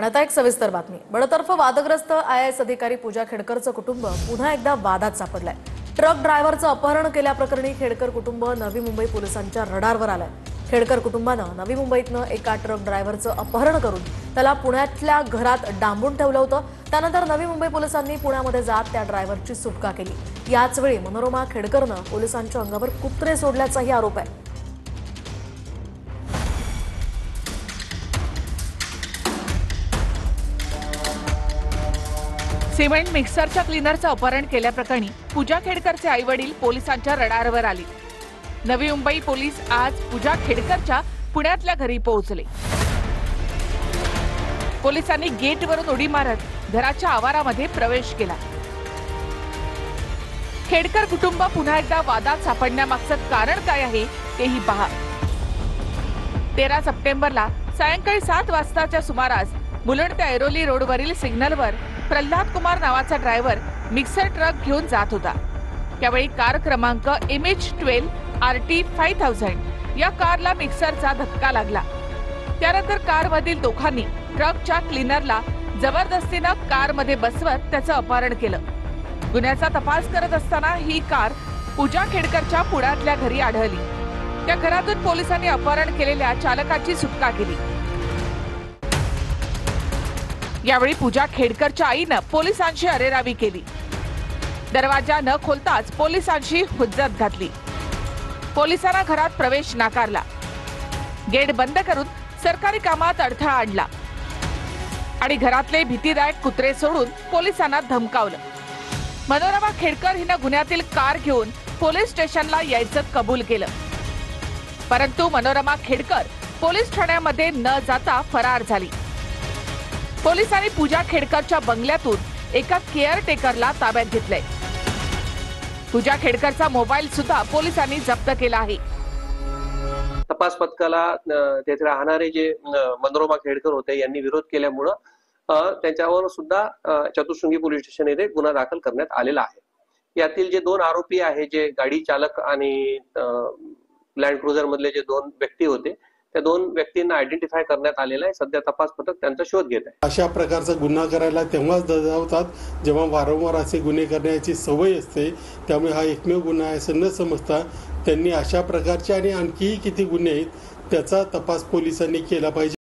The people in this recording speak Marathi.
आणि आता एक सविस्तर बातमी। बडतर्फ वादग्रस्त आयएएस अधिकारी पूजा खेडकरचं कुटुंब पुन्हा एकदा वादात सापडलंय। ट्रक ड्रायव्हरचं अपहरण केल्याप्रकरणी खेडकर कुटुंब नवी मुंबई पोलिसांच्या रडारवर आलंय। खेडकर कुटुंबानं नवी मुंबईतनं एका ट्रक ड्रायव्हरचं अपहरण करून त्याला पुण्यातल्या घरात डांबून ठेवलं होतं। त्यानंतर नवी मुंबई पोलिसांनी पुण्यामध्ये जात त्या ड्रायव्हरची सुटका केली। याच वेळी मनोरमा खेडकरनं पोलिसांच्या अंगावर कुत्रे सोडल्याचाही आरोप आहे। सिमेंट मिक्सरच्या क्लीनरचं अपहरण केल्याप्रकरणी पूजा खेडकरचे आईवडील पोलिसांच्या रडारवर आले। नवी मुंबई पोलीस आज पूजा खेडकरच्या पुण्यातल्या घरी पोहोचले। पोलिसांनी गेटवरून उडी मारत घराच्या आवारामध्ये प्रवेश केला। खेडकर कुटुंब पुन्हा एकदा वादात सापडण्यामागचं कारण काय आहे तेही पहा। 13 सप्टेंबरला सायंकाळी 7 वाजताच्या सुमारास मुलुंड ते ऐरोली रोडवरील सिग्नलवर प्रल्हाद कुमार नावाचा ड्रायव्हर मिक्सर ट्रक घेऊन जात होता। त्यावेळी कार क्रमांक MH12 RT 5000 या कारला मिक्सरचा धक्का लागला। त्यानंतर कारमधील दोघांनी ट्रकच्या क्लीनरला जबरदस्तीनं कारमध्ये बसवत त्याचं अपहरण केलं। गुन्ह्याचा तपास करत असताना ही कार पूजा खेडकरच्या पुण्यातल्या घरी आढळली। त्या घरातून पोलिसांनी अपहरण केलेल्या चालकाची सुटका केली। यावेळी पूजा खेडकरच्या आईनं पोलिसांची अरेरावी केली। दरवाजा न खोलताच पोलिसांची हुज्जत घातली। पोलिसांना घरात प्रवेश नाकारला, गेट बंद करून सरकारी कामात अडथळा आणला आणि घरातले भीतीदायक कुत्रे सोडून पोलिसांना धमकावलं। मनोरमा खेडकर हिनं गुन्ह्यातील कार घेऊन पोलीस स्टेशनला यायचं कबूल केलं, परंतु मनोरमा खेडकर पोलीस ठाण्यामध्ये न जाता फरार झाली। पोलिसांनी पूजा खेडकरच्या बंगल्यातून एका केअरटेकरला ताब्यात घेतलंय। पूजा खेडकरचा मोबाईल सुद्धा पोलिसांनी जप्त केला आहे। तपास पथकाला तेथे राहणारे जे मनोरमा खेडकर होते यांनी विरोध केल्यामुळे त्यांच्यावर सुद्धा चतुशृंगी पोलीस स्टेशन येथे गुन्हा दाखल करण्यात आलेला आहे। यातील जे 2 आरोपी आहे, जे गाडी चालक आणि लँड क्रुझर मधले जे 2 व्यक्ती होते, त्या 2 व्यक्तींना आयडेंटिफाय करण्यात आलेला आहे। सध्या तपास पथक त्यांचा शोध घेत आहे। अशा प्रकारचा गुन्हा करायला तेव्हाच दजावतात जेव्हा वारंवार असे गुन्हे करण्याची सवय असते। त्यामुळे हा एकमेव गुन्हा आहे असं न समजता त्यांनी अशा प्रकारचे आणि आणखीही किती गुन्हे आहेत त्याचा तपास पोलिसांनी केला पाहिजे।